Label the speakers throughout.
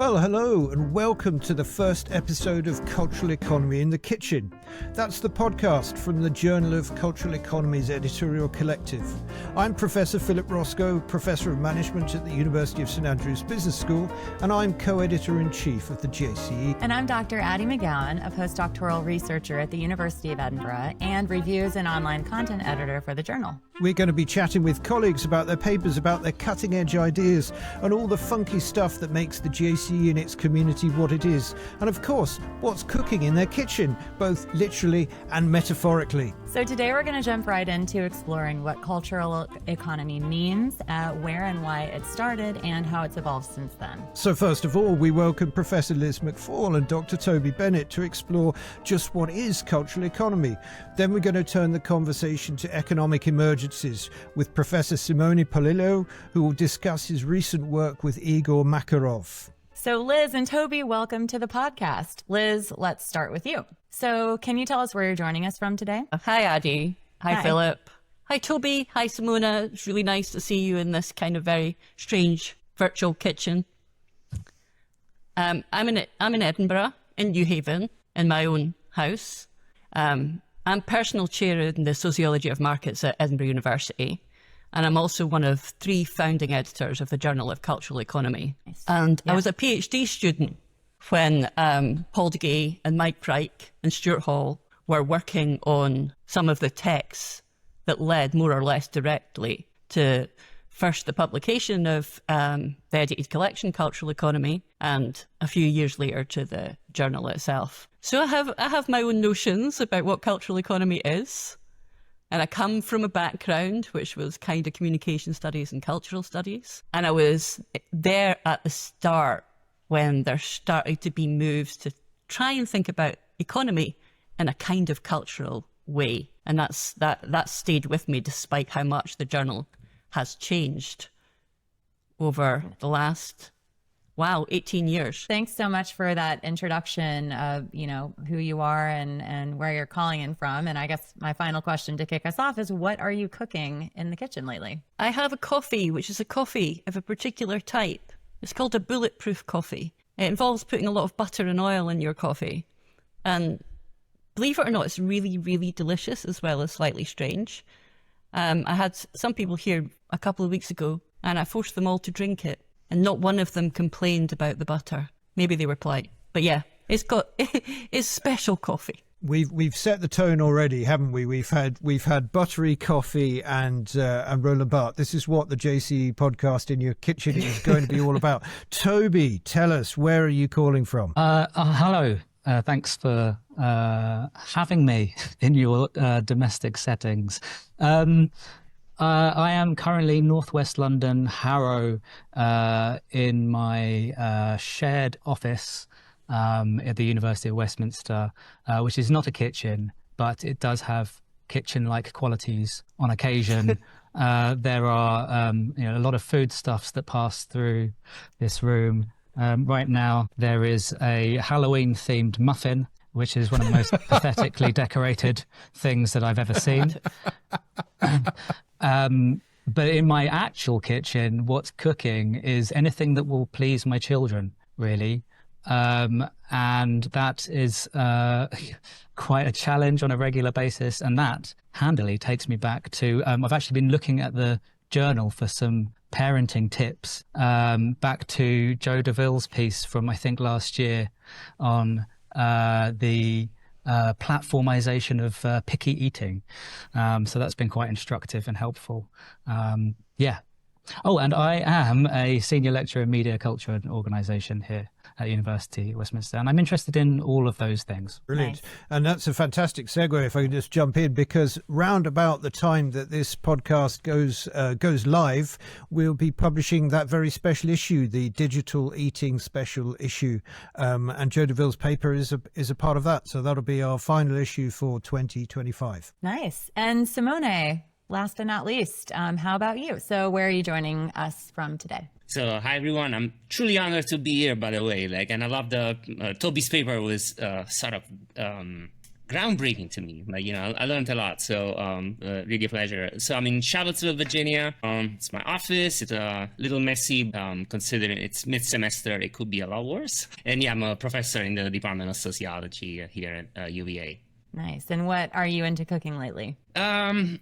Speaker 1: Well, hello and welcome to the first episode of Cultural Economy in the Kitchen. That's the podcast from the Journal of Cultural Economy's editorial collective. I'm Professor Philip Roscoe, Professor of Management at the University of St Andrews Business School, and I'm co-editor-in-chief of the JCE.
Speaker 2: And I'm Dr. Addie McGowan, a postdoctoral researcher at the University of Edinburgh and reviews and online content editor for the journal.
Speaker 1: We're going to be chatting with colleagues about their papers, about their cutting-edge ideas, and all the funky stuff that makes the JCE and its community what it is. And of course, what's cooking in their kitchen, both literally and metaphorically.
Speaker 2: So today we're going to jump right into exploring what cultural economy means, where and why it started, and how it's evolved since then.
Speaker 1: So first of all, we welcome Professor Liz McFall and Dr. Toby Bennett to explore just what is cultural economy. Then we're going to turn the conversation to economic emergencies with Professor Simone Polillo, who will discuss his recent work with Egor Makarov.
Speaker 2: So Liz and Toby, welcome to the podcast. Liz, let's start with you. So can you tell us where you're joining us from today?
Speaker 3: Hi, Addie. Hi, Philip. Hi, Toby. Hi, Simona. It's really nice to see you in this kind of very strange virtual kitchen. I'm in Edinburgh, in New Haven, in my own house. I'm personal chair in the sociology of markets at Edinburgh University. And I'm also one of 3 founding editors of the Journal of Cultural Economy. Nice. And I was a PhD student when Paul DeGay and Mike Pryke and Stuart Hall were working on some of the texts that led more or less directly to first the publication of the edited collection Cultural Economy, and a few years later to the journal itself. So I have my own notions about what cultural economy is. And I come from a background which was kind of communication studies and cultural studies. And I was there at the start when there started to be moves to try and think about economy in a kind of cultural way. And that stayed with me despite how much the journal has changed over the last 18 years.
Speaker 2: Thanks so much for that introduction of, who you are and where you're calling in from. And I guess my final question to kick us off is, what are you cooking in the kitchen lately?
Speaker 3: I have a coffee, which is a coffee of a particular type. It's called a bulletproof coffee. It involves putting a lot of butter and oil in your coffee. And believe it or not, it's really, really delicious as well as slightly strange. I had some people here a couple of weeks ago and I forced them all to drink it. And not one of them complained about the butter. Maybe they were polite. But yeah, it's special coffee.
Speaker 1: We've set the tone already, haven't we? We've had buttery coffee and Roland Barthes. This is what the JCE podcast in your kitchen is going to be all about. Toby, tell us, where are you calling from?
Speaker 4: Hello. Thanks for having me in your domestic settings. I am currently northwest London, Harrow, in my shared office at the University of Westminster, which is not a kitchen, but it does have kitchen-like qualities on occasion. There are a lot of foodstuffs that pass through this room. Right now, there is a Halloween-themed muffin, which is one of the most pathetically decorated things that I've ever seen. But in my actual kitchen, what's cooking is anything that will please my children, really. And that is quite a challenge on a regular basis. And that handily takes me back to, I've actually been looking at the journal for some parenting tips, back to Joe DeVille's piece from, I think, last year on the platformization of picky eating. So that's been quite instructive and helpful. Oh, and I am a senior lecturer in media, culture and organisation here at University of Westminster, and I'm interested in all of those things.
Speaker 1: Brilliant.
Speaker 2: Nice.
Speaker 1: And that's a fantastic segue, if I can just jump in, because round about the time that this podcast goes live, we'll be publishing that very special issue, the Digital Eating Special Issue. And Joe DeVille's paper is a part of that. So that'll be our final issue for 2025.
Speaker 2: Nice. And Simone, last but not least, how about you? So where are you joining us from today?
Speaker 5: So, hi everyone. I'm truly honored to be here, by the way. And I love Toby's paper was sort of groundbreaking to me. Like, I learned a lot. So really a pleasure. So I'm in Charlottesville, Virginia. It's my office. It's a little messy. Considering it's mid-semester, it could be a lot worse. And yeah, I'm a professor in the Department of Sociology here at UVA.
Speaker 2: Nice. And what are you into cooking lately?
Speaker 5: I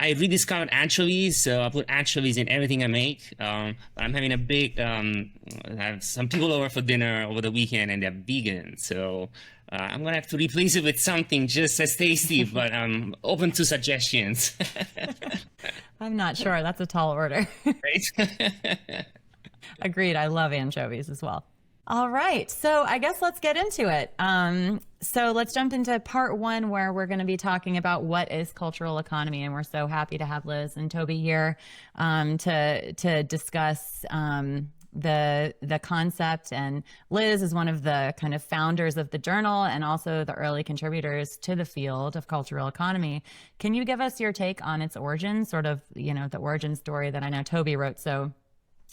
Speaker 5: rediscovered anchovies, so I put anchovies in everything I make. But I'm having a big, I have some people over for dinner over the weekend and they're vegan. So I'm going to have to replace it with something just as tasty, but I'm open to suggestions.
Speaker 2: I'm not sure. That's a tall order.
Speaker 5: Right?
Speaker 2: Agreed. I love anchovies as well. All right. So I guess let's get into it. So let's jump into part one, where we're going to be talking about what is cultural economy. And we're so happy to have Liz and Toby here to discuss the concept. And Liz is one of the kind of founders of the journal and also the early contributors to the field of cultural economy. Can you give us your take on its origins, sort of, the origin story that I know Toby wrote so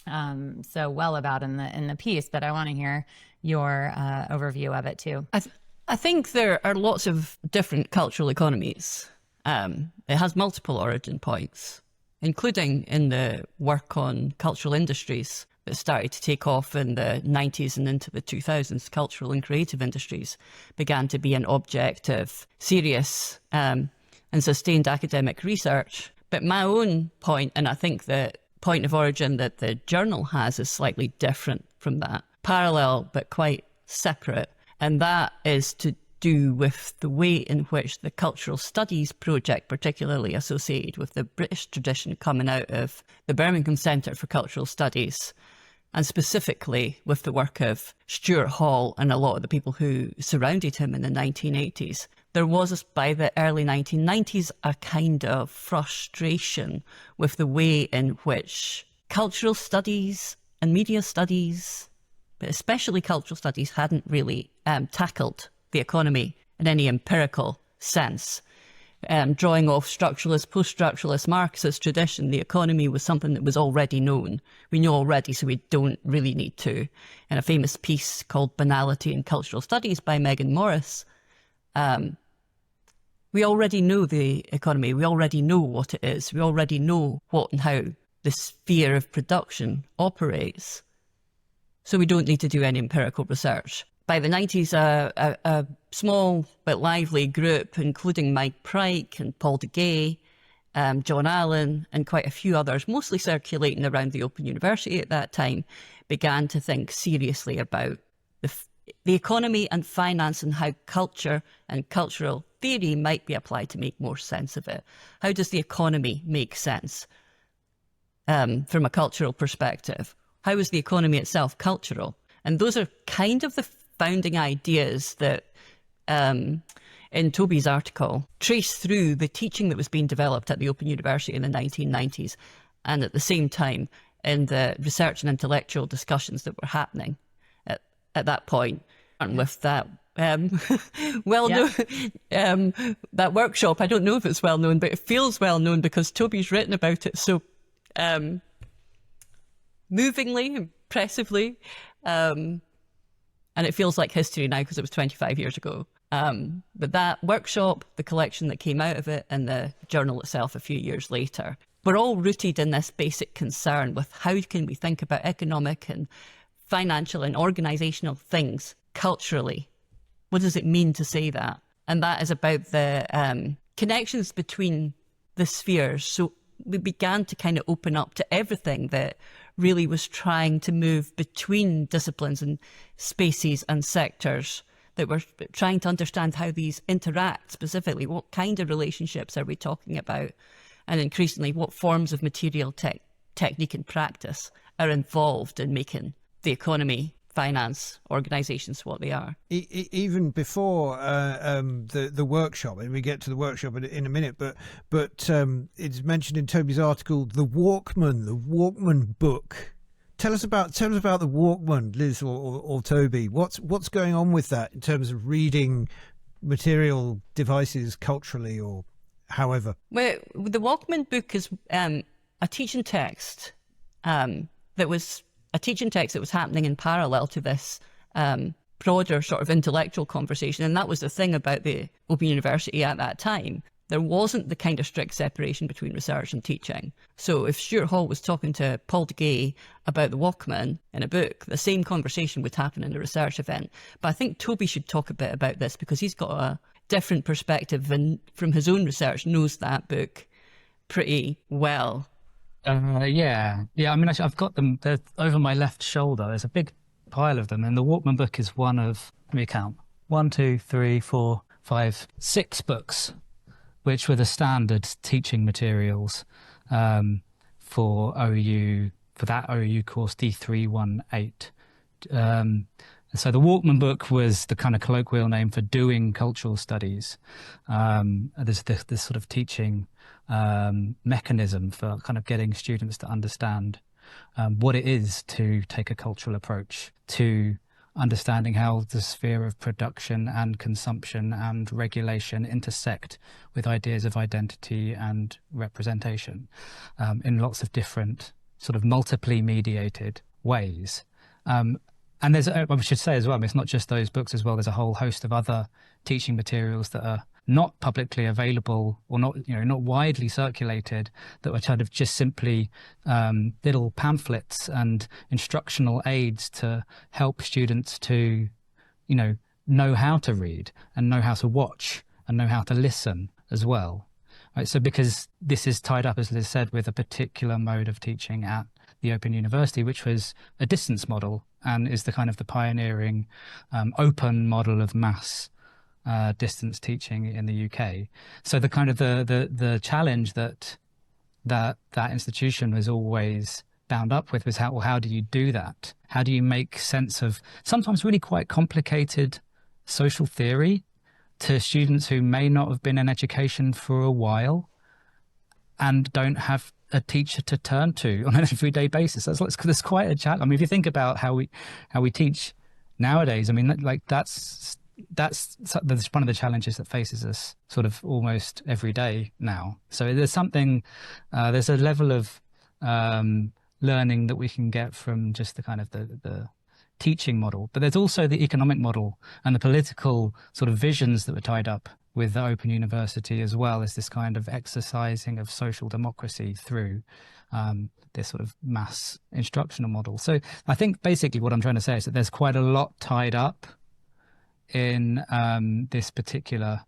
Speaker 2: well about in the piece, but I want to hear your overview of it too.
Speaker 3: I think there are lots of different cultural economies. It has multiple origin points, including in the work on cultural industries that started to take off in the 90s and into the 2000s. Cultural and creative industries began to be an object of serious and sustained academic research. But my own point, and I think that point of origin that the journal has, is slightly different from that. Parallel, but quite separate. And that is to do with the way in which the cultural studies project, particularly associated with the British tradition coming out of the Birmingham Centre for Cultural Studies, and specifically with the work of Stuart Hall and a lot of the people who surrounded him in the 1980s. There was, by the early 1990s, a kind of frustration with the way in which cultural studies and media studies, but especially cultural studies, hadn't really tackled the economy in any empirical sense. Drawing off structuralist, post-structuralist, Marxist tradition, the economy was something that was already known. We know already, so we don't really need to. In a famous piece called Banality in Cultural Studies by Megan Morris, we already know the economy. We already know what it is. We already know what and how the sphere of production operates. So we don't need to do any empirical research. By the 90s, a small but lively group, including Mike Pryke and Paul DeGay, John Allen, and quite a few others, mostly circulating around the Open University at that time, began to think seriously about the economy and finance and how culture and cultural theory might be applied to make more sense of it. How does the economy make sense from a cultural perspective? How is the economy itself cultural? And those are kind of the founding ideas that, in Toby's article, trace through the teaching that was being developed at the Open University in the 1990s, and at the same time in the research and intellectual discussions that were happening at that point. And with that well-known, that workshop, I don't know if it's well-known, but it feels well-known because Toby's written about it so movingly, impressively, and it feels like history now because it was 25 years ago. But that workshop, the collection that came out of it, and the journal itself a few years later, were all rooted in this basic concern with how can we think about economic and financial and organisational things culturally. What does it mean to say that? And that is about the connections between the spheres. So we began to kind of open up to everything that really was trying to move between disciplines and spaces and sectors, that were trying to understand how these interact specifically. What kind of relationships are we talking about? And increasingly, what forms of material technique and practice are involved in making the economy, finance, organisations what they are.
Speaker 1: Even before the workshop, and we get to the workshop in a minute, but it's mentioned in Toby's article, the Walkman book. Tell us about the Walkman, Liz or Toby. What's going on with that in terms of reading material devices culturally or however?
Speaker 3: Well, the Walkman book is a teaching text that was happening in parallel to this broader sort of intellectual conversation. And that was the thing about the Open University at that time. There wasn't the kind of strict separation between research and teaching. So if Stuart Hall was talking to Paul Gay about the Walkman in a book, the same conversation would happen in a research event. But I think Toby should talk a bit about this because he's got a different perspective and from his own research knows that book pretty well.
Speaker 4: Yeah. I mean, actually, I've got them. They're over my left shoulder. There's a big pile of them, and the Walkman book is one of, let me count, 1, 2, 3, 4, 5, 6 books, which were the standard teaching materials for OU, for that OU course D318. So the Walkman book was the kind of colloquial name for doing cultural studies. There's this sort of teaching mechanism for kind of getting students to understand what it is to take a cultural approach to understanding how the sphere of production and consumption and regulation intersect with ideas of identity and representation in lots of different sort of multiply mediated ways. And there's, I should say as well, I mean, it's not just those books as well. There's a whole host of other teaching materials that are not publicly available or not, not widely circulated, that were kind of just simply little pamphlets and instructional aids to help students to, know how to read and know how to watch and know how to listen as well. Right, so because this is tied up, as Liz said, with a particular mode of teaching at the Open University, which was a distance model and is the kind of the pioneering open model of mass distance teaching in the UK. So the kind of the challenge that institution was always bound up with was how do you do that? How do you make sense of sometimes really quite complicated social theory to students who may not have been in education for a while and don't have a teacher to turn to on an everyday basis? That's quite a challenge. I mean, if you think about how we teach nowadays, I mean, like that's one of the challenges that faces us sort of almost every day now. So there's there's a level of learning that we can get from just the kind of the teaching model, but there's also the economic model and the political sort of visions that were tied up with the Open University, as well as this kind of exercising of social democracy through this sort of mass instructional model. So I think basically what I'm trying to say is that there's quite a lot tied up in this particular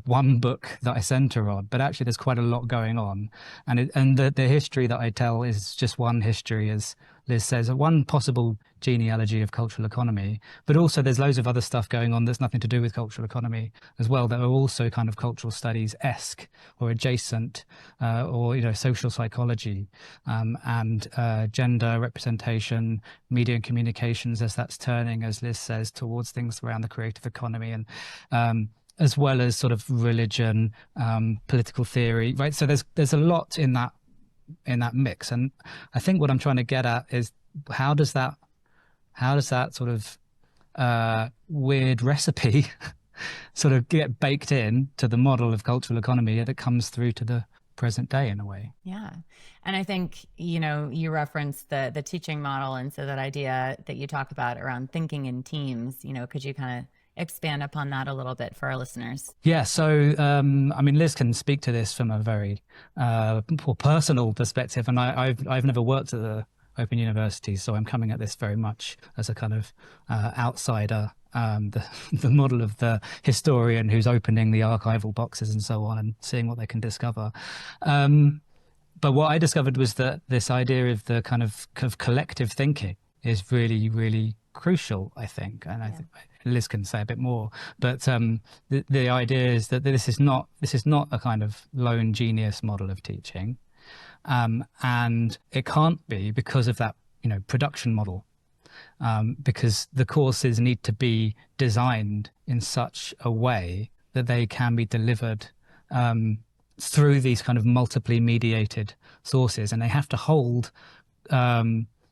Speaker 4: one book that I center on, but actually there's quite a lot going on, and the history that I tell is just one history, as Liz says, one possible genealogy of cultural economy, but also there's loads of other stuff going on that's nothing to do with cultural economy as well, that are also kind of cultural studies-esque or adjacent, or social psychology, and gender representation, media and communications, as that's turning, as Liz says, towards things around the creative economy, and as well as sort of religion, political theory, right? So there's a lot in that mix, and I think what I'm trying to get at is how does that sort of weird recipe sort of get baked in to the model of cultural economy that comes through to the present day in a way.
Speaker 2: Yeah. And I think, you referenced the teaching model, and so that idea that you talk about around thinking in teams, could you kind of expand upon that a little bit for our listeners?
Speaker 4: Yeah, so I mean, Liz can speak to this from a very personal perspective, and I've never worked at the Open University, so I'm coming at this very much as a kind of outsider, the model of the historian who's opening the archival boxes and so on and seeing what they can discover. But what I discovered was that this idea of the kind of collective thinking is really, really crucial, I think, and I think Liz can say a bit more. But the idea is that this is not a kind of lone genius model of teaching, and it can't be because of that production model, because the courses need to be designed in such a way that they can be delivered through these kind of multiply mediated sources, and they have to hold.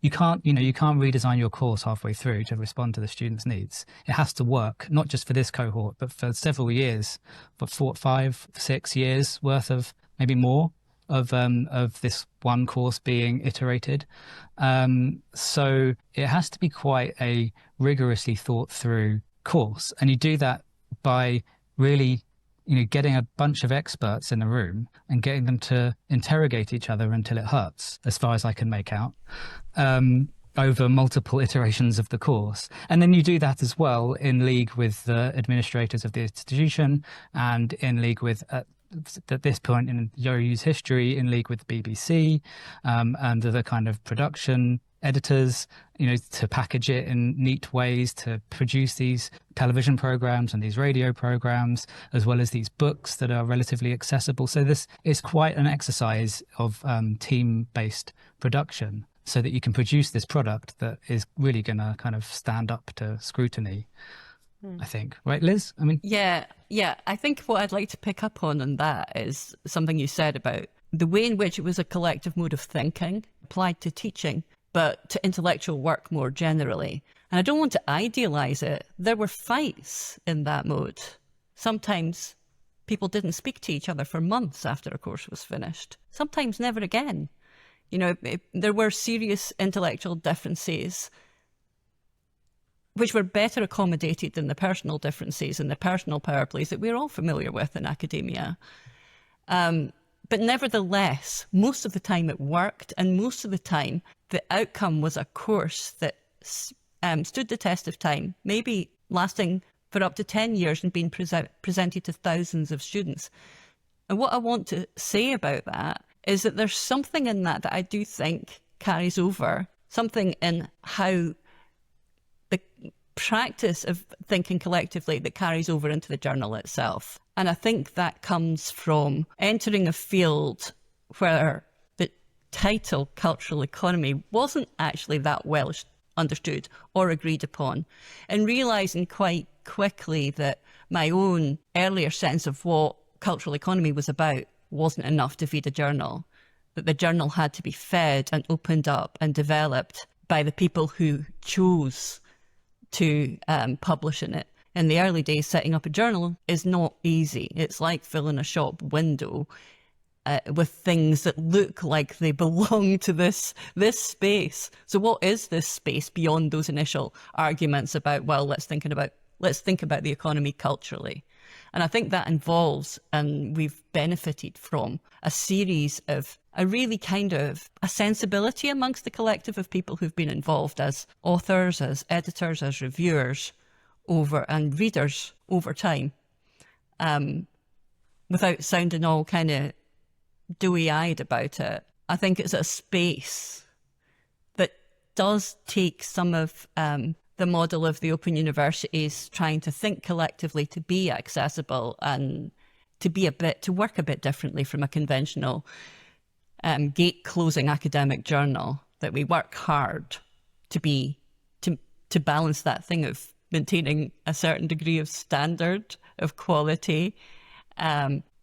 Speaker 4: You can't redesign your course halfway through to respond to the students' needs. It has to work, not just for this cohort, but for several years, for 4, 5, 6 years worth of, maybe more, of this one course being iterated. So it has to be quite a rigorously thought through course, and you do that by really, getting a bunch of experts in a room and getting them to interrogate each other until it hurts, as far as I can make out, over multiple iterations of the course. And then you do that as well in league with the administrators of the institution, and in league with, at this point in Yoryu's history, in league with the BBC, and the kind of production editors, to package it in neat ways to produce these television programs and these radio programs, as well as these books that are relatively accessible. So this is quite an exercise of team-based production, so that you can produce this product that is really going to kind of stand up to scrutiny, I think. Right, Liz?
Speaker 3: Yeah. I think what I'd like to pick up on that is something you said about the way in which it was a collective mode of thinking applied to teaching, but to intellectual work more generally. And I don't want to idealize it. There were fights in that mode. Sometimes people didn't speak to each other for months after a course was finished. Sometimes never again. There were serious intellectual differences which were better accommodated than the personal differences and the personal power plays that we're all familiar with in academia. But nevertheless, most of the time it worked, and most of the time the outcome was a course that stood the test of time, maybe lasting for up to 10 years and being presented to thousands of students. And what I want to say about that is that there's something in that I do think carries over, something in how the practice of thinking collectively that carries over into the journal itself. And I think that comes from entering a field where the title cultural economy wasn't actually that well understood or agreed upon, and realising quite quickly that my own earlier sense of what cultural economy was about wasn't enough to feed a journal, that the journal had to be fed and opened up and developed by the people who chose to publish in it. In the early days, setting up a journal is not easy. It's like filling a shop window with things that look like they belong to this space. So what is this space beyond those initial arguments about, well, let's think about the economy culturally? And I think that involves, and we've benefited from, a series of a really kind of a sensibility amongst the collective of people who've been involved as authors, as editors, as reviewers and readers over time, without sounding all kind of dewy-eyed about it. I think it's a space that does take some of the model of the Open Universities trying to think collectively to be accessible and to work a bit differently from a conventional gate-closing academic journal, that we work hard to balance that thing of maintaining a certain degree of standard, of quality,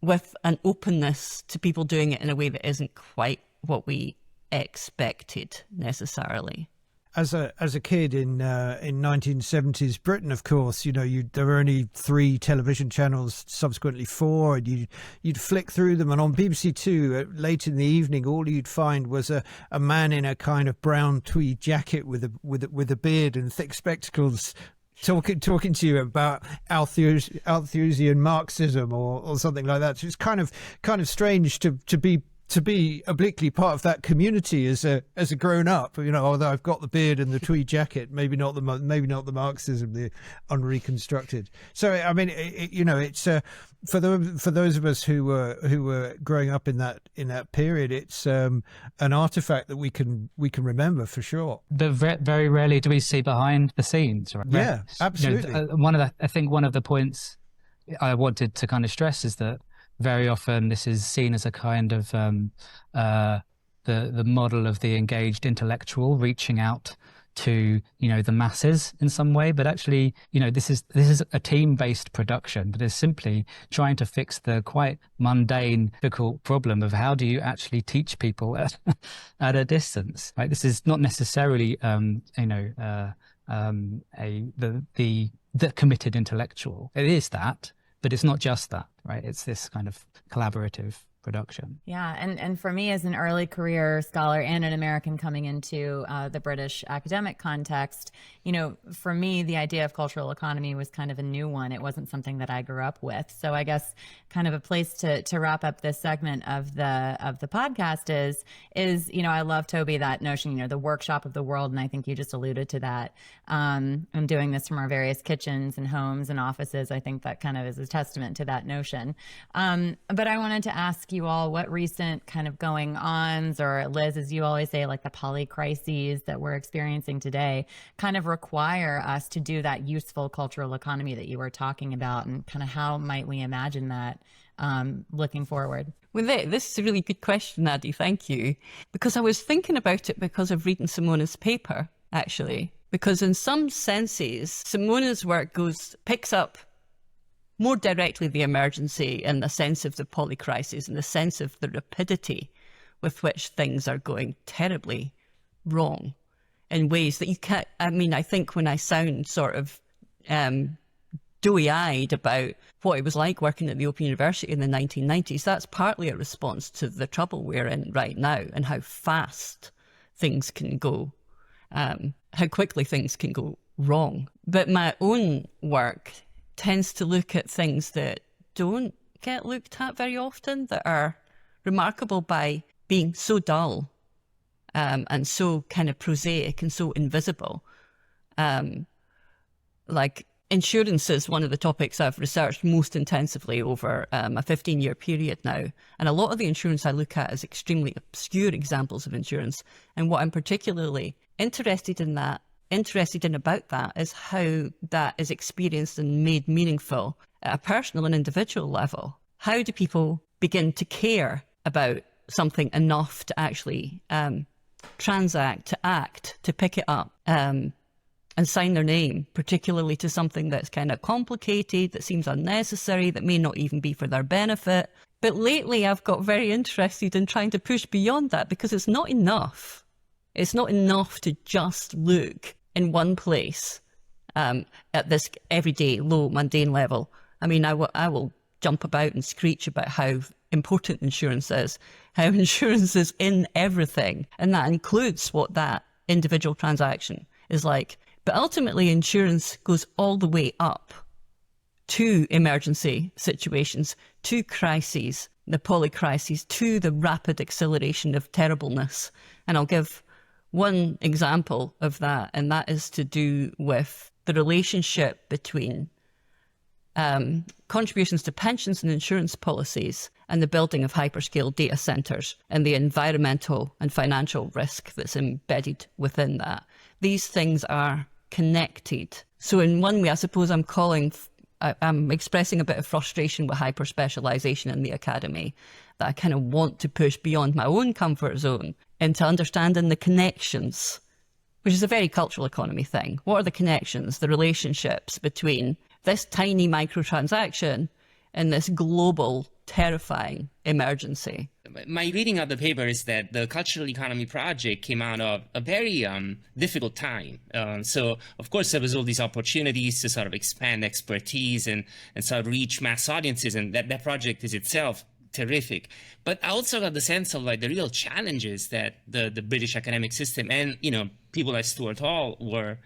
Speaker 3: with an openness to people doing it in a way that isn't quite what we expected necessarily.
Speaker 1: As a kid in 1970s Britain, of course, there were only 3 television channels, subsequently 4, and you'd flick through them, and on BBC Two late in the evening, all you'd find was a man in a kind of brown tweed jacket with a beard and thick spectacles, talking to you about Althusian Marxism or something like that. So it's kind of strange to be obliquely part of that community as a grown up, although I've got the beard and the tweed jacket, maybe not the Marxism, the unreconstructed. So I mean, it's for those of us who were growing up in that period, it's an artifact that we can remember for sure.
Speaker 4: Very rarely do we see behind the scenes, right?
Speaker 1: Yeah, absolutely.
Speaker 4: I think one of the points I wanted to kind of stress is that very often this is seen as a kind of the model of the engaged intellectual reaching out to the masses in some way, but actually this is a team-based production that is simply trying to fix the quite mundane, difficult problem of how do you actually teach people at a distance, right? This is not necessarily the committed intellectual. It is that, but it's not just that, right? It's this kind of collaborative production.
Speaker 2: Yeah, and for me as an early career scholar and an American coming into the British academic context, for me, the idea of cultural economy was kind of a new one. It wasn't something that I grew up with. So I guess kind of a place to wrap up this segment of the podcast is I love, Toby, that notion, the workshop of the world, and I think you just alluded to that. And doing this from our various kitchens and homes and offices, I think that kind of is a testament to that notion. But I wanted to ask you all what recent kind of going-ons, or Liz, as you always say, like the poly-crises that we're experiencing today, kind of require us to do that useful cultural economy that you were talking about, and kind of how might we imagine that looking forward?
Speaker 3: Well, this is a really good question, Addie. Thank you. Because I was thinking about it because of reading Simone's paper, actually. Because in some senses, Simone's work picks up more directly the emergency in the sense of the poly-crises, in the sense of the rapidity with which things are going terribly wrong in ways that you can't. I mean, I think when I sound sort of dewy-eyed about what it was like working at the Open University in the 1990s, that's partly a response to the trouble we're in right now and how fast things can go, how quickly things can go wrong. But my own work tends to look at things that don't get looked at very often, that are remarkable by being so dull and so kind of prosaic and so invisible. Like insurance is one of the topics I've researched most intensively over a 15-year period now. And a lot of the insurance I look at is extremely obscure examples of insurance. And what I'm particularly interested in about that is how that is experienced and made meaningful at a personal and individual level. How do people begin to care about something enough to actually transact, to act, to pick it up and sign their name, particularly to something that's kind of complicated, that seems unnecessary, that may not even be for their benefit. But lately I've got very interested in trying to push beyond that, because it's not enough. It's not enough to just look in one place at this everyday, low, mundane level. I mean, I will jump about and screech about how important insurance is, how insurance is in everything, and that includes what that individual transaction is like. But ultimately, insurance goes all the way up to emergency situations, to crises, the poly-crises, to the rapid acceleration of terribleness. And I'll give one example of that, and that is to do with the relationship between contributions to pensions and insurance policies and the building of hyperscale data centers and the environmental and financial risk that's embedded within that. These things are connected. So in one way, I suppose I'm expressing a bit of frustration with hyper-specialization in the academy, that I kind of want to push beyond my own comfort zone into understanding the connections, which is a very cultural economy thing. What are the connections, the relationships between this tiny microtransaction and this global, terrifying emergency?
Speaker 5: My reading of the paper is that the Cultural Economy Project came out of a very difficult time. So, of course, there was all these opportunities to sort of expand expertise and sort of reach mass audiences, and that project is itself terrific. But I also got the sense of like the real challenges that the British academic system and, people like Stuart Hall were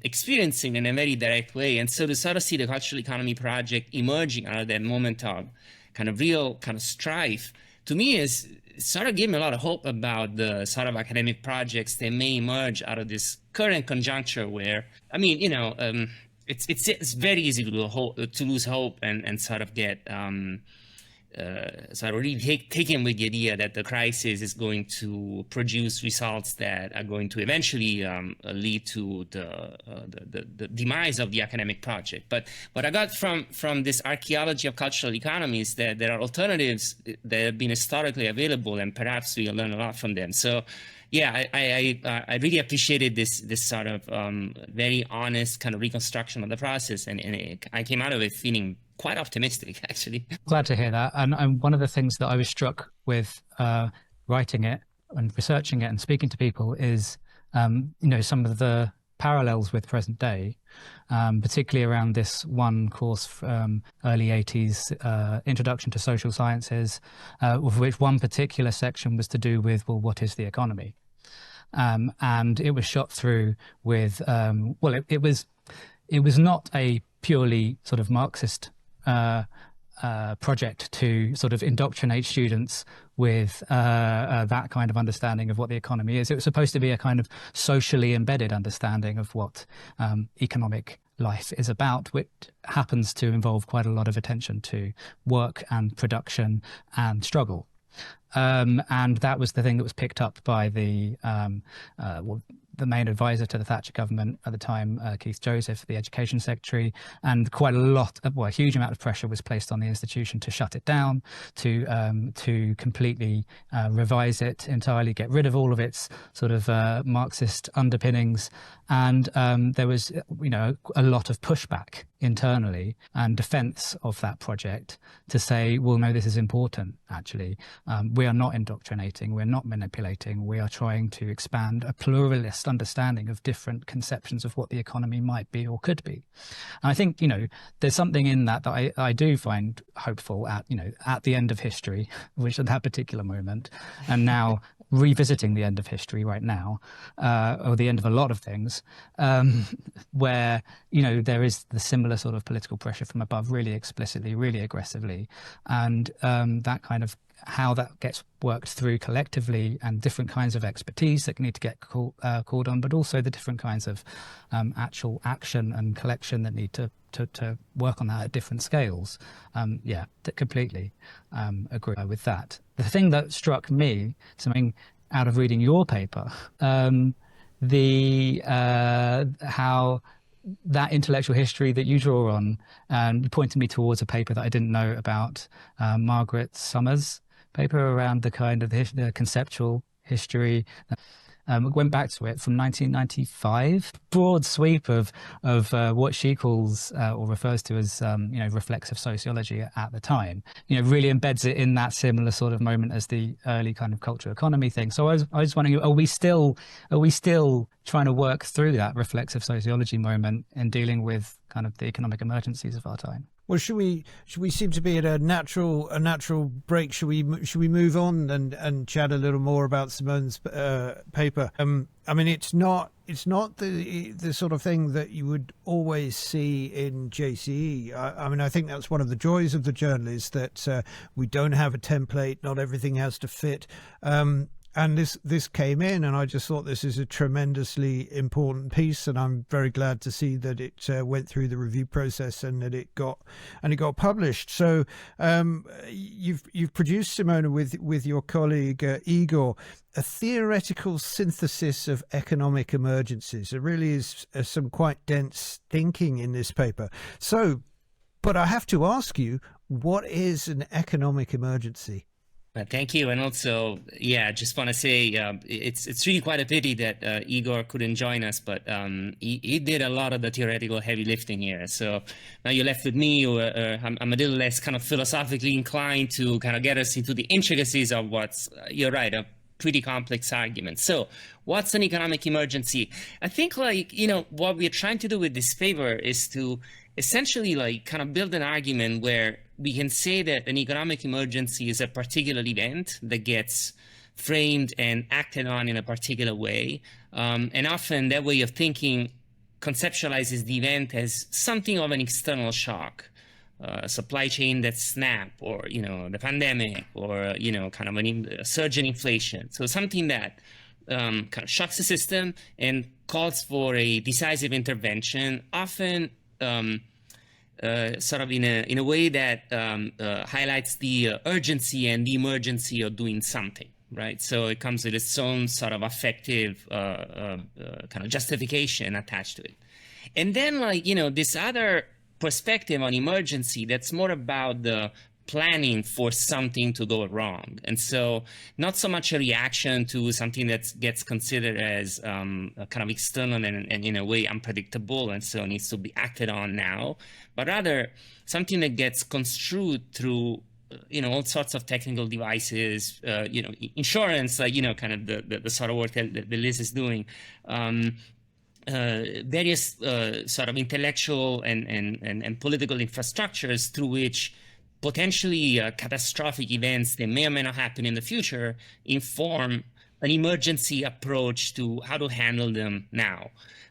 Speaker 5: experiencing in a very direct way. And so to sort of see the Cultural Economy Project emerging out of that moment of kind of real kind of strife, to me is sort of gave me a lot of hope about the sort of academic projects that may emerge out of this current conjuncture where, I mean, it's very easy to lose hope and sort of get sort of really taken with the idea that the crisis is going to produce results that are going to eventually lead to the demise of the academic project. But what I got from this archaeology of cultural economy is that there are alternatives that have been historically available, and perhaps we'll learn a lot from them. So, yeah, I really appreciated this sort of very honest kind of reconstruction of the process, and I came out of it feeling quite optimistic, actually.
Speaker 4: Glad to hear that. And one of the things that I was struck with writing it and researching it and speaking to people is, some of the parallels with present day, particularly around this one course from early 80s, Introduction to Social Sciences, of which one particular section was to do with, well, what is the economy? And it was shot through with, it was not a purely sort of Marxist project to sort of indoctrinate students with that kind of understanding of what the economy is. It was supposed to be a kind of socially embedded understanding of what economic life is about, which happens to involve quite a lot of attention to work and production and struggle. And that was the thing that was picked up by the main advisor to the Thatcher government at the time, Keith Joseph, the education secretary, and quite a huge amount of pressure was placed on the institution to shut it down, to completely revise it entirely, get rid of all of its sort of Marxist underpinnings. And there was, a lot of pushback internally and defense of that project to say, well, no, this is important, actually. We are not indoctrinating, we're not manipulating, we are trying to expand a pluralist understanding of different conceptions of what the economy might be or could be. And I think, there's something in that I do find hopeful at the end of history, which at that particular moment, and now revisiting the end of history right now, or the end of a lot of things, where, there is the similar sort of political pressure from above, really explicitly, really aggressively, and that kind of how that gets worked through collectively, and different kinds of expertise that need to get called on, but also the different kinds of actual action and collection that need to work on that at different scales. Completely agree with that. The thing that struck me, something out of reading your paper, how that intellectual history that you draw on, you pointed me towards a paper that I didn't know about, Margaret Summers' paper around the kind of the conceptual history. Went back to it from 1995. Broad sweep of what she calls or refers to as reflexive sociology at the time. Really embeds it in that similar sort of moment as the early kind of cultural economy thing. So I was wondering, are we still trying to work through that reflexive sociology moment in dealing with kind of the economic emergencies of our time?
Speaker 1: Well, should we seem to be at a natural break? Should we move on and chat a little more about Simone's paper? It's not the sort of thing that you would always see in JCE. I think that's one of the joys of the journal, is that we don't have a template. Not everything has to fit. And this came in, and I just thought this is a tremendously important piece, and I'm very glad to see that it went through the review process and that it got published. So you've produced, Simone, with your colleague Egor, a theoretical synthesis of economic emergencies. There really is some quite dense thinking in this paper. So, but I have to ask you, what is an economic emergency?
Speaker 5: Thank you. And also, just want to say it's really quite a pity that Egor couldn't join us, but he did a lot of the theoretical heavy lifting here. So now you're left with me, or I'm a little less kind of philosophically inclined to kind of get us into the intricacies of what's, you're right, a pretty complex argument. So what's an economic emergency? I think what we're trying to do with this paper is to essentially kind of build an argument where we can say that an economic emergency is a particular event that gets framed and acted on in a particular way. And often that way of thinking conceptualizes the event as something of an external shock, a supply chain that snap, or, the pandemic, or, kind of a surge in inflation. So something that kind of shocks the system and calls for a decisive intervention, often sort of in a way that highlights the urgency and the emergency of doing something, right? So it comes with its own sort of affective kind of justification attached to it. And then this other perspective on emergency that's more about the planning for something to go wrong. And so not so much a reaction to something that gets considered as kind of external and in a way unpredictable, and so needs to be acted on now, but rather something that gets construed through all sorts of technical devices, insurance, kind of the sort of work that Liz is doing, various sort of intellectual and political infrastructures through which potentially catastrophic events that may or may not happen in the future inform an emergency approach to how to handle them now.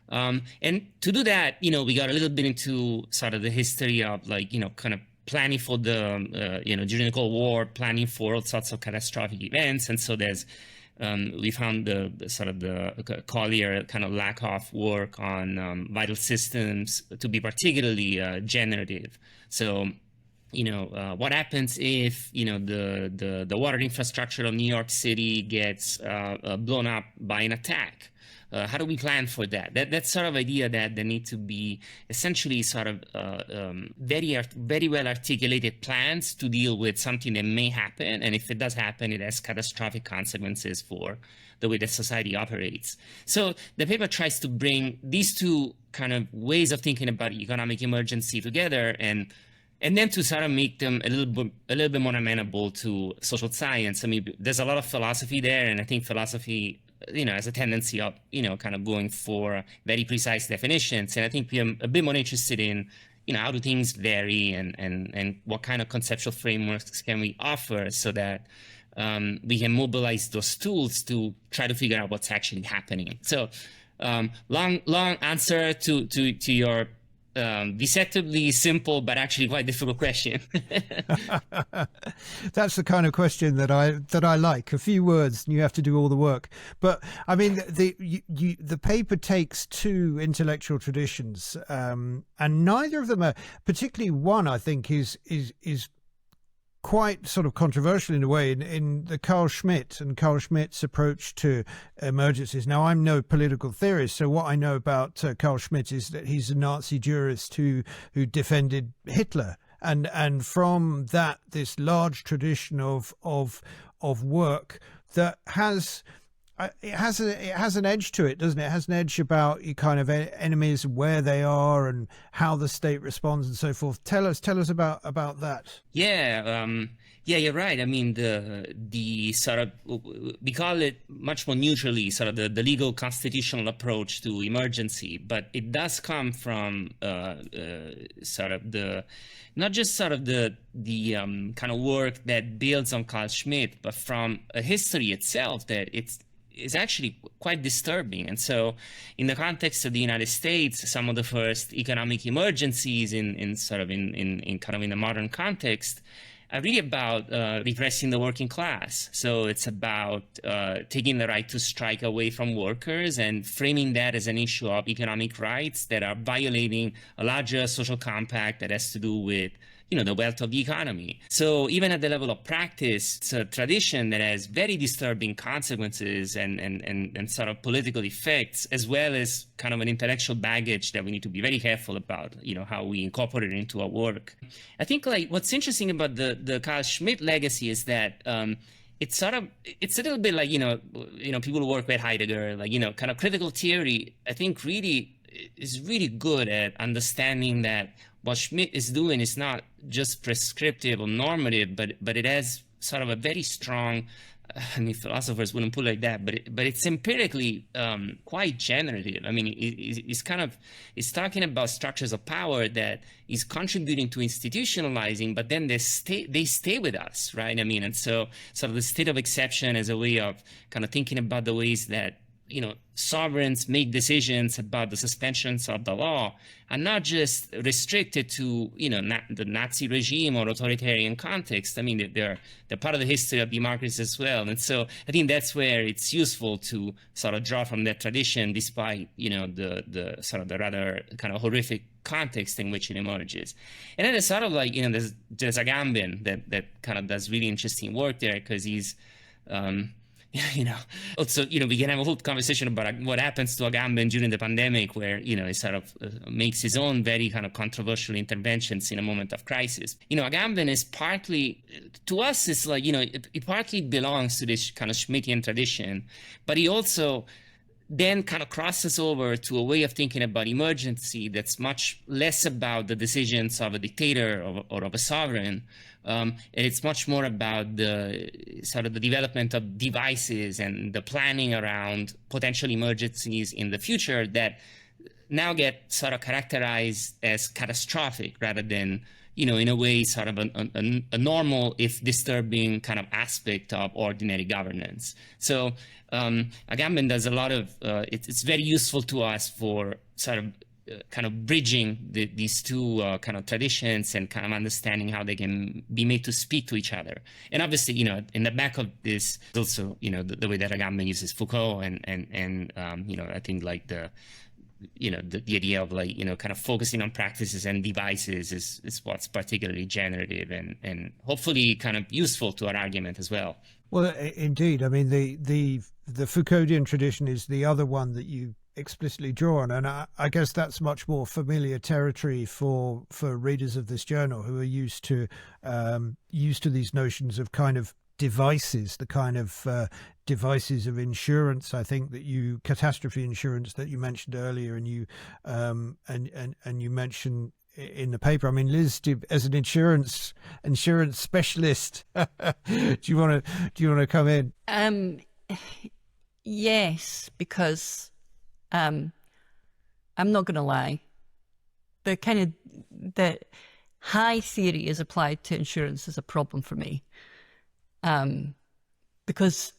Speaker 5: And to do that, we got a little bit into sort of the history of kind of planning for the, during the Cold War, planning for all sorts of catastrophic events. And so there's, we found the Collier kind of lack of work on vital systems to be particularly generative. So, what happens if, the water infrastructure of New York City gets blown up by an attack? How do we plan for that? That's sort of idea that there need to be essentially sort of very well articulated plans to deal with something that may happen. And if it does happen, it has catastrophic consequences for the way that society operates. So the paper tries to bring these two kind of ways of thinking about economic emergency together and then to sort of make them a little bit more amenable to social science. I mean, there's a lot of philosophy there, and I think philosophy, has a tendency of, kind of going for very precise definitions. And I think we're a bit more interested in, how do things vary and what kind of conceptual frameworks can we offer so that we can mobilize those tools to try to figure out what's actually happening. So long answer to your deceptively simple but actually quite difficult question.
Speaker 1: That's the kind of question that I like. A few words and you have to do all the work. But I mean, the paper takes two intellectual traditions, and neither of them are, particularly one I think is quite sort of controversial in a way in the Carl Schmitt's approach to emergencies. Now, I'm no political theorist, so what I know about Carl Schmitt is that he's a Nazi jurist who defended Hitler, and from that, this large tradition of work that has. It has an edge to it, doesn't it? It has an edge about you kind of enemies, where they are, and how the state responds, and so forth. Tell us about that.
Speaker 5: Yeah, you're right. I mean, the sort of, we call it much more neutrally sort of the legal constitutional approach to emergency, but it does come from sort of not just sort of the kind of work that builds on Carl Schmitt, but from a history itself that is actually quite disturbing. And so in the context of the United States, some of the first economic emergencies in the modern context are really about repressing the working class. So it's about taking the right to strike away from workers and framing that as an issue of economic rights that are violating a larger social compact that has to do with the wealth of the economy. So even at the level of practice, it's a tradition that has very disturbing consequences and sort of political effects, as well as kind of an intellectual baggage that we need to be very careful about, how we incorporate it into our work. I think what's interesting about the Carl Schmitt legacy is that it's a little bit like, people who work with Heidegger, kind of critical theory, I think really is really good at understanding that what Schmitt is doing is not just prescriptive or normative, but it has sort of a very strong, philosophers wouldn't put it like that, but it's empirically quite generative. I mean, it's talking about structures of power that is contributing to institutionalizing, but then they stay with us, right? I mean, and so sort of the state of exception as a way of kind of thinking about the ways that sovereigns make decisions about the suspensions of the law are not just restricted to, the Nazi regime or authoritarian context. I mean, they're part of the history of democracy as well. And so I think that's where it's useful to sort of draw from that tradition, despite, the sort of the rather kind of horrific context in which it emerges. And then it's sort of like, there's Agamben that kind of does really interesting work there, because he's, also, we can have a whole conversation about what happens to Agamben during the pandemic, where, he sort of makes his own very kind of controversial interventions in a moment of crisis. Agamben is partly, to us, it's like, it partly belongs to this kind of Schmittian tradition, but he also then kind of crosses over to a way of thinking about emergency that's much less about the decisions of a dictator or of a sovereign. And it's much more about the sort of the development of devices and the planning around potential emergencies in the future that now get sort of characterized as catastrophic rather than, in a way, sort of a normal, if disturbing, kind of aspect of ordinary governance. So Agamben does a lot of, it's very useful to us for sort of kind of bridging these two kind of traditions and kind of understanding how they can be made to speak to each other. And obviously, in the back of this, also, the way that Agamben uses Foucault and I think like the idea of like, kind of focusing on practices and devices is what's particularly generative and hopefully kind of useful to our argument as well.
Speaker 1: Well, indeed. I mean, the Foucauldian tradition is the other one that you explicitly draw on, and I guess that's much more familiar territory for readers of this journal who are used to these notions of kind of devices, the kind of devices of insurance. I think that catastrophe insurance that you mentioned earlier, and you you mentioned in the paper. I mean, Liz, as an insurance specialist, do you want to come in?
Speaker 3: Yes, because I'm not going to lie. The high theory is applied to insurance is a problem for me, because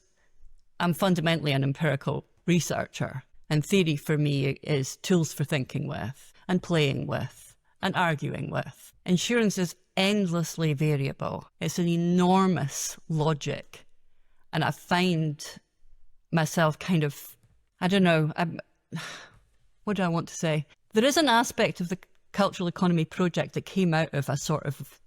Speaker 3: I'm fundamentally an empirical researcher, and theory for me is tools for thinking with and playing with and arguing with. Insurance is endlessly variable. It's an enormous logic, and I find myself kind of, I don't know, what do I want to say? There is an aspect of the cultural economy project that came out of a sort of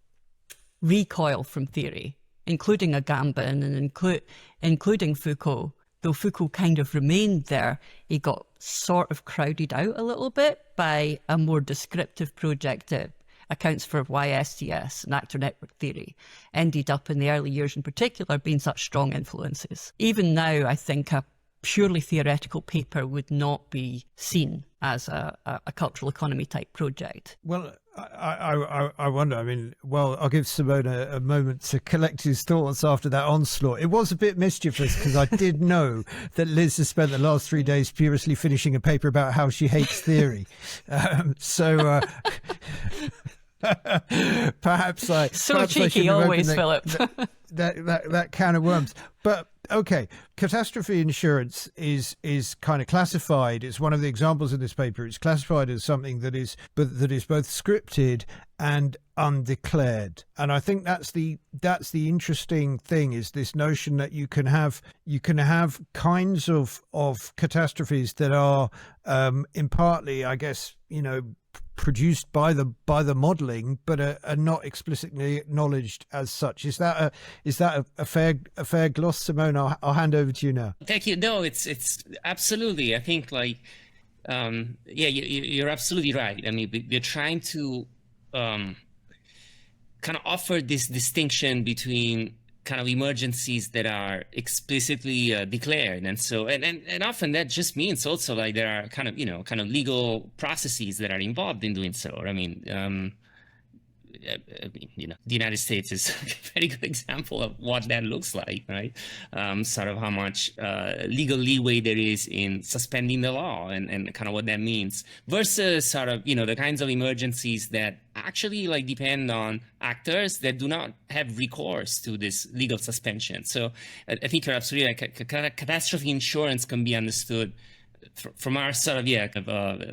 Speaker 3: recoil from theory, including Agamben and including Foucault. Though Foucault kind of remained there, he got sort of crowded out a little bit by a more descriptive project that accounts for why STS and actor network theory ended up in the early years in particular being such strong influences. Even now, I think a purely theoretical paper would not be seen as a cultural economy type project.
Speaker 1: Well, I wonder. I mean, well, I'll give Simone a moment to collect his thoughts after that onslaught. It was a bit mischievous because I did know that Liz has spent the last 3 days furiously finishing a paper about how she hates theory. Perhaps
Speaker 3: cheeky always, Philip.
Speaker 1: that can of worms. But okay, catastrophe insurance is kind of classified. It's one of the examples in this paper. It's classified as something that is both scripted and undeclared. And I think that's the interesting thing, is this notion that you can have kinds of catastrophes that are in partly, I guess, produced by the modelling, but are not explicitly acknowledged as such. Is that a fair gloss, Simone? I'll hand over to you now.
Speaker 5: Thank you. No, it's absolutely. I think you're absolutely right. I mean, we're trying to kind of offer this distinction between kind of emergencies that are explicitly declared, and so and often that just means also like there are kind of legal processes that are involved in doing so. I mean, the United States is a very good example of what that looks like, right? Sort of how much legal leeway there is in suspending the law and kind of what that means versus sort of, the kinds of emergencies that actually like depend on actors that do not have recourse to this legal suspension. So I think you're absolutely right. Catastrophe insurance can be understood from our sort of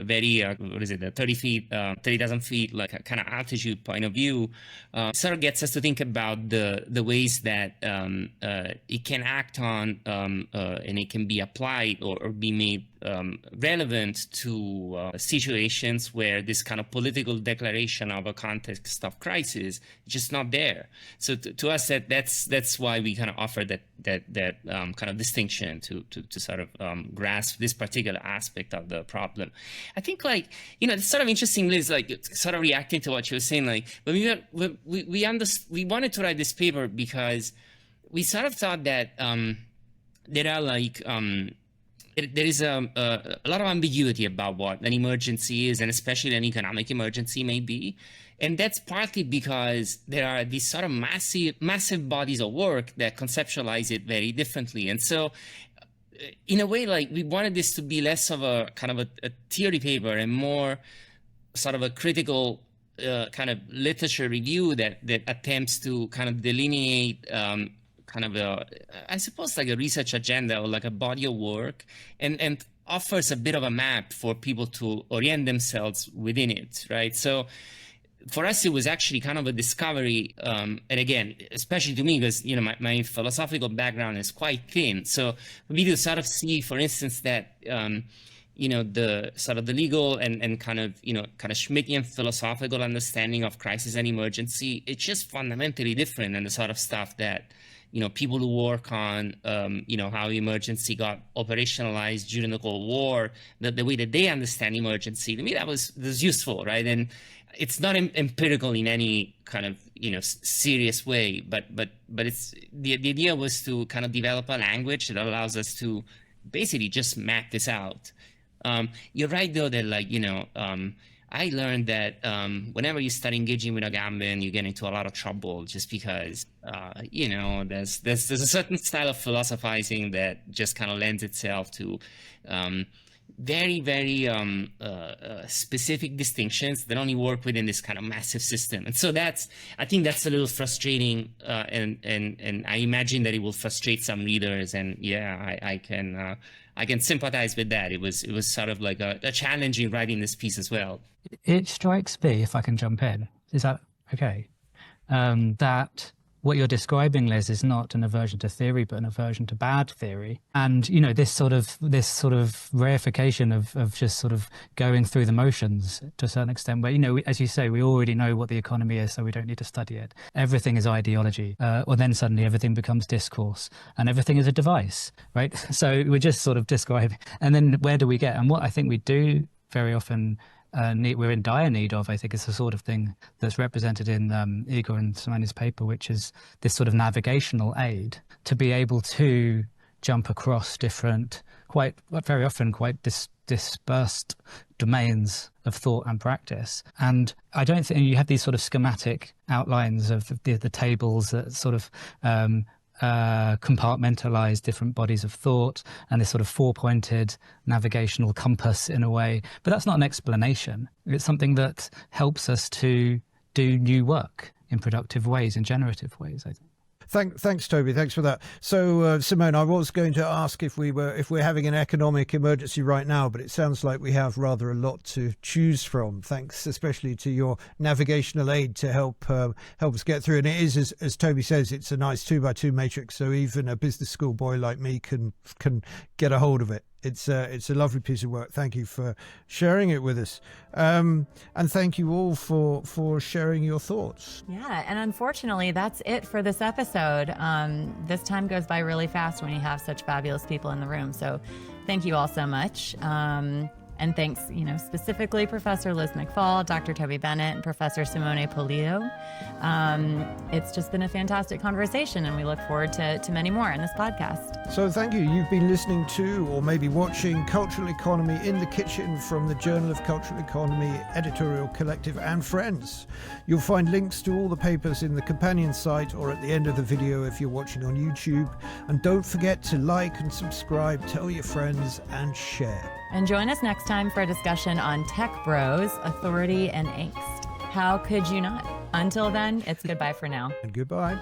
Speaker 5: very 30,000 feet like kind of altitude point of view, sort of gets us to think about the ways that it can act on and it can be applied or be made relevant to situations where this kind of political declaration of a context of crisis is just not there. So to us, that's why we kind of offer that kind of distinction to sort of grasp this particular aspect of the problem. I think it's sort of interesting, Liz, like sort of reacting to what you were saying, like when we wanted to write this paper because we sort of thought that there are there is a lot of ambiguity about what an emergency is, and especially an economic emergency may be. And that's partly because there are these sort of massive bodies of work that conceptualize it very differently. And so in a way, like we wanted this to be less of a kind of a theory paper and more sort of a critical kind of literature review that attempts to kind of delineate kind of I suppose like a research agenda or like a body of work, and offers a bit of a map for people to orient themselves within it, right? So for us, it was actually kind of a discovery, and again, especially to me, because my philosophical background is quite thin. So for me to sort of see, for instance, that the sort of the legal and kind of Schmittian philosophical understanding of crisis and emergency, it's just fundamentally different than the sort of stuff that people who work on, how emergency got operationalized during the Cold War, the way that they understand emergency. To me, that was useful, right? And it's not empirical in any kind of serious way, but it's the idea was to kind of develop a language that allows us to basically just map this out. You're right though that I learned that whenever you start engaging with Agamben, you get into a lot of trouble just because, there's a certain style of philosophizing that just kind of lends itself to very, very specific distinctions that only work within this kind of massive system. And so I think that's a little frustrating, and I imagine that it will frustrate some readers. And yeah, I can sympathize with that. It was sort of like a challenge in writing this piece as well.
Speaker 4: It strikes me, if I can jump in, is that okay? That what you're describing, Liz, is not an aversion to theory, but an aversion to bad theory. And this sort of reification of just sort of going through the motions to a certain extent, where as you say, we already know what the economy is, so we don't need to study it. Everything is ideology, or then suddenly everything becomes discourse, and everything is a device, right? So we're just sort of describing, and then where do we get? And what I think we do very often. We're in dire need of, I think, is the sort of thing that's represented in Egor and Simone's paper, which is this sort of navigational aid to be able to jump across different, very often quite dispersed domains of thought and practice. And I don't think you have these sort of schematic outlines of the tables that sort of compartmentalize different bodies of thought and this sort of four-pointed navigational compass in a way. But that's not an explanation. It's something that helps us to do new work in productive ways, in generative ways, I think.
Speaker 1: Thanks, Toby. Thanks for that. So, Simone, I was going to ask if we're having an economic emergency right now, but it sounds like we have rather a lot to choose from. Thanks, especially to your navigational aid to help us get through. And it is, as Toby says, it's a nice 2x2 matrix, so even a business school boy like me can get a hold of it. It's a lovely piece of work. Thank you for sharing it with us. And thank you all for sharing your thoughts.
Speaker 2: Yeah, and unfortunately, that's it for this episode. This time goes by really fast when you have such fabulous people in the room. So thank you all so much. And thanks, specifically Professor Liz McFall, Dr. Toby Bennett, and Professor Simone Polillo. It's just been a fantastic conversation, and we look forward to many more in this podcast.
Speaker 1: So thank you. You've been listening to, or maybe watching, Cultural Economy in the Kitchen from the Journal of Cultural Economy, Editorial Collective, and friends. You'll find links to all the papers in the companion site or at the end of the video if you're watching on YouTube. And don't forget to like and subscribe, tell your friends, and share.
Speaker 2: And join us next time for a discussion on tech bros, authority, and angst. How could you not? Until then, it's goodbye for now.
Speaker 1: And goodbye.